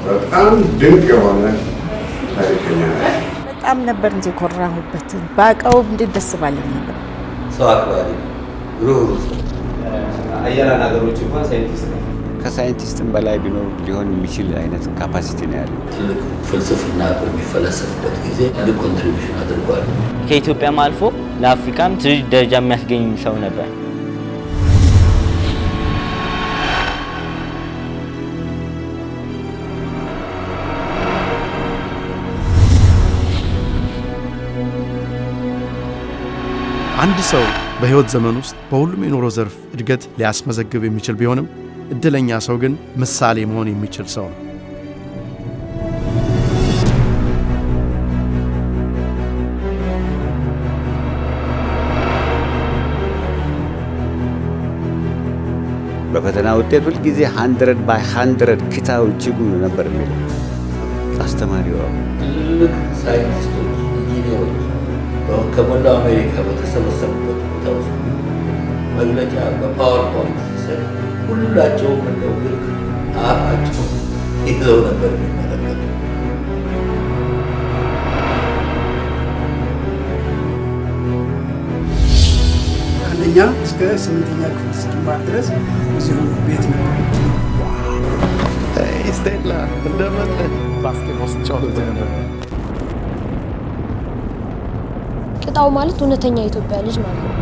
በጣም ድንቅ የሆነ ታሪከኛ በጣም ነበር እንጂ ኮራሁበት ባቀው እንዴት ደስ ባለኝ ነበር። ሰው አክባሪ ሩህ አያላ ነገሮች እንኳን ሳይንቲስት ነው። ከሳይንቲስትም በላይ ቢኖር ሊሆን የሚችል አይነት ካፓሲቲ ነው ያለው። ትልቅ ፍልስፍና በሚፈለሰፍበት ጊዜ ትልቅ ኮንትሪቢዩሽን አድርጓል። ከኢትዮጵያም አልፎ ለአፍሪካም ትልቅ ደረጃ የሚያስገኝ ሰው ነበር። አንድ ሰው በህይወት ዘመን ውስጥ በሁሉም የኑሮ ዘርፍ እድገት ሊያስመዘግብ የሚችል ቢሆንም እድለኛ ሰው ግን ምሳሌ መሆን የሚችል ሰው ነው። በፈተና ውጤት ሁል ጊዜ 100/100 ኪታው እጅጉ ነበር የሚለው አስተማሪው። ትልቅ ሳይንቲስቶች፣ ኢንጂነሮች ከሞላው አሜሪካ በተሰበሰቡበት ቦታ ውስጥ መግለጫ በፓወርፖይንት ሲሰጥ ሁላቸውም እንደው ልክ አፋቸው ይዘው ነበር የሚመለከቱ። አንደኛ እስከ 8ኛ ክፍል እስኪማር ድረስ እዚሁ ቤት ነበር። ስቴላ እንደምን ባስኬትቦል ጫወት ነበር። ቅጣው ማለት እውነተኛ ኢትዮጵያ ልጅ ማለት ነው።